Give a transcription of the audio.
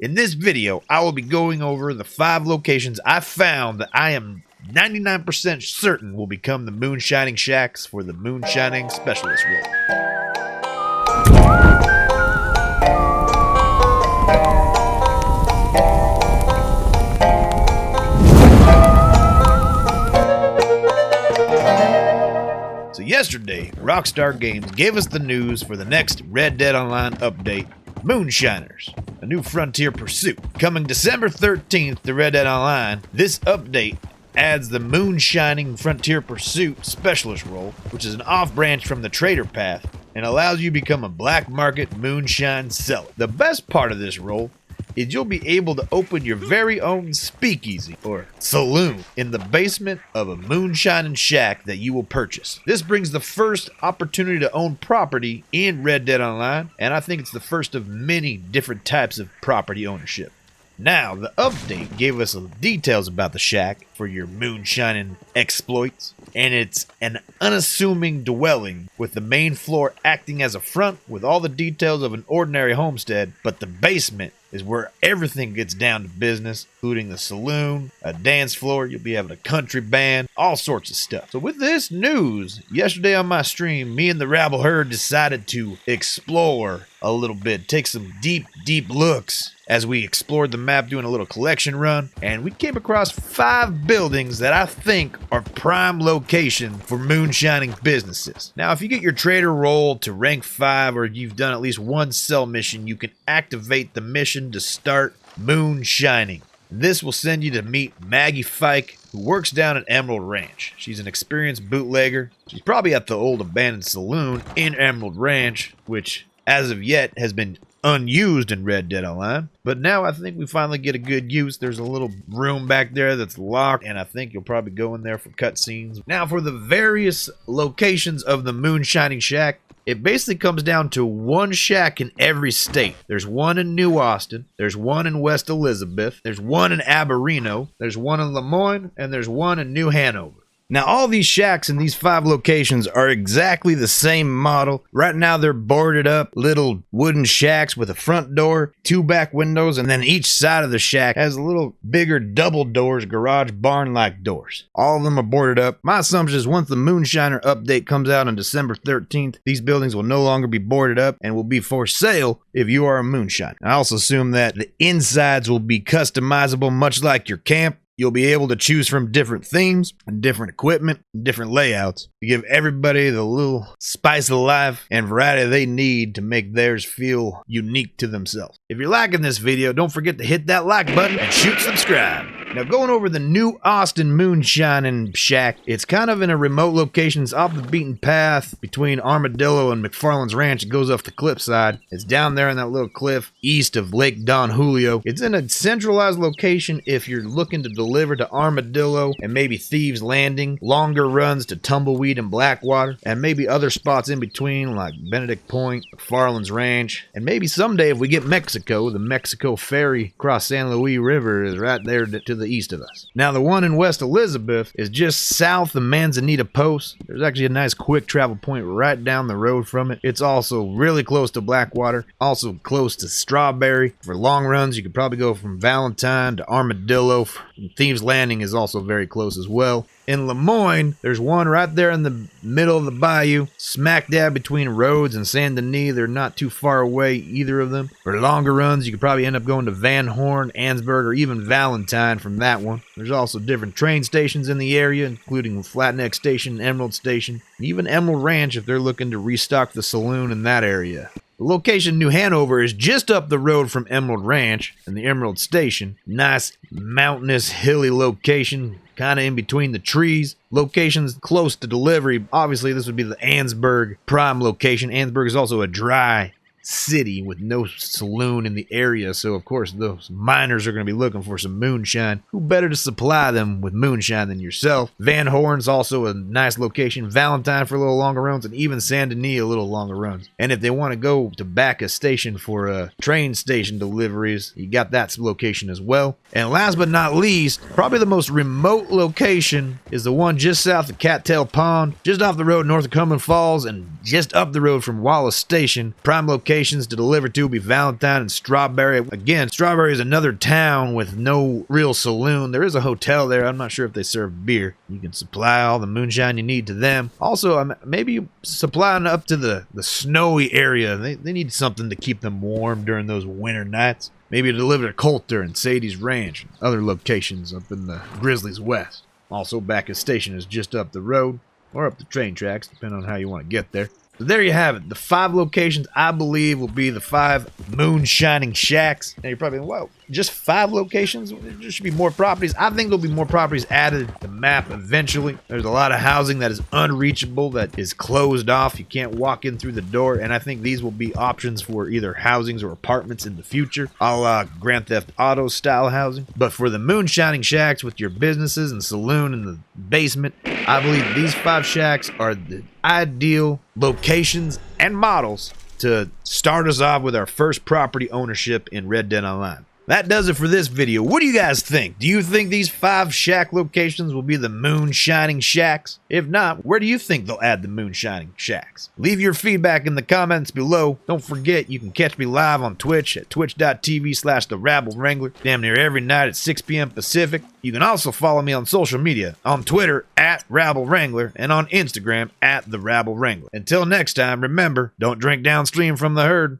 In this video, I will be going over the 5 locations I found that I am 99% certain will become the Moonshining Shacks for the Moonshining Specialist role. So yesterday, Rockstar Games gave us the news for the next Red Dead Online update, Moonshiners, a new frontier pursuit. Coming December 13th to Red Dead Online, this update adds the Moonshining Frontier Pursuit Specialist role, which is an off-branch from the Trader Path, and allows you to become a black market moonshine seller. The best part of this role is you'll be able to open your very own speakeasy or saloon in the basement of a moonshining shack that you will purchase. This brings the first opportunity to own property in Red Dead Online, and I think it's the first of many different types of property ownership. Now, the update gave us details about the shack for your moonshining exploits, and it's an unassuming dwelling with the main floor acting as a front with all the details of an ordinary homestead, but the basement is where everything gets down to business, including the saloon, a dance floor, you'll be having a country band, all sorts of stuff. So with this news, yesterday on my stream, me and the rabble herd decided to explore a little bit, take some deep looks as we explored the map doing a little collection run, and we came across 5 buildings that I think are prime location for moonshining businesses. Now, if you get your trader roll to rank 5 or you've done at least one sell mission, you can activate the mission to start moonshining. This will send you to meet Maggie Fike, who works down at Emerald Ranch. She's an experienced bootlegger. She's probably at the old abandoned saloon in Emerald Ranch, which as of yet has been unused in Red Dead Online, but now I think we finally get a good use. There's a little room back there that's locked, and I think you'll probably go in there for cutscenes. Now, for the various locations of the Moonshining Shack, it basically comes down to one shack in every state. There's one in New Austin, there's one in West Elizabeth, there's one in Aberrino, there's one in Lemoyne, and there's one in New Hanover. Now, all these shacks in these 5 locations are exactly the same model. Right now, they're boarded up, little wooden shacks with a front door, 2 back windows, and then each side of the shack has a little bigger double doors, garage barn-like doors. All of them are boarded up. My assumption is once the Moonshiner update comes out on December 13th, these buildings will no longer be boarded up and will be for sale if you are a moonshiner. I also assume that the insides will be customizable, much like your camp. You'll be able to choose from different themes and different equipment and different layouts to give everybody the little spice of life and variety they need to make theirs feel unique to themselves. If you're liking this video, don't forget to hit that like button and shoot subscribe. Now, going over the New Austin Moonshining Shack, it's kind of in a remote location. It's off the beaten path between Armadillo and McFarland's Ranch. It goes off the cliffside. It's down there in that little cliff east of Lake Don Julio. It's in a centralized location if you're looking to deliver to Armadillo and maybe Thieves Landing, longer runs to Tumbleweed and Blackwater, and maybe other spots in between like Benedict Point, McFarland's Ranch, and maybe someday if we get Mexico, the Mexico ferry across San Luis River is right there to the east of us. Now, the one in West Elizabeth is just south of Manzanita Post. There's actually a nice quick travel point right down the road from it. It's also really close to Blackwater, also close to Strawberry. For long runs, you could probably go from Valentine to Armadillo. Thieves Landing is also very close as well. In Lemoyne, there's one right there in the middle of the bayou, smack dab between Rhodes and Saint Denis. They're not too far away, either of them. For longer runs, you could probably end up going to Van Horn, Ansburg, or even Valentine from that one. There's also different train stations in the area, including Flatneck Station, Emerald Station, and even Emerald Ranch if they're looking to restock the saloon in that area. The location New Hanover is just up the road from Emerald Ranch and the Emerald Station. Nice mountainous hilly location, kind of in between the trees. Locations close to delivery. Obviously, this would be the Ansburg prime location. Ansburg is also a dry city with no saloon in the area, so of course those miners are going to be looking for some moonshine. Who better to supply them with moonshine than yourself? Van Horn's also a nice location, Valentine for a little longer runs, and even Saint Denis a little longer runs. And if they want to go to Bacchus Station for train station deliveries, you got that location as well. And last but not least, probably the most remote location is the one just south of Cattail Pond, just off the road north of Cumberland Falls, and just up the road from Wallace Station. Prime location locations to deliver to will be Valentine and Strawberry. Again, Strawberry is another town with no real saloon. There is a hotel there. I'm not sure if they serve beer. You can supply all the moonshine you need to them. Also, maybe supplying up to the snowy area. They need something to keep them warm during those winter nights. Maybe deliver to Coulter and Sadie's Ranch and other locations up in the Grizzlies West. Also, Backus Station is just up the road, or up the train tracks, depending on how you want to get there. So there you have it. The 5 locations I believe will be the 5 Moonshinning Shacks. Now you're probably like, well, just 5 locations? There should be more properties. I think there'll be more properties added to the map eventually. There's a lot of housing that is unreachable, that is closed off. You can't walk in through the door, and I think these will be options for either housings or apartments in the future, a la Grand Theft Auto style housing. But for the Moonshinning Shacks with your businesses and saloon in the basement, I believe these 5 shacks are the ideal locations and models to start us off with our first property ownership in Red Dead Online. That does it for this video. What do you guys think? Do you think these 5 shack locations will be the Moonshinning Shacks? If not, where do you think they'll add the Moonshinning Shacks? Leave your feedback in the comments below. Don't forget, you can catch me live on Twitch at twitch.tv/TheRabbleWrangler, damn near every night at 6 p.m. Pacific. You can also follow me on social media, on Twitter at @RabbleWrangler and on Instagram at @TheRabbleWrangler. Until next time, remember, don't drink downstream from the herd.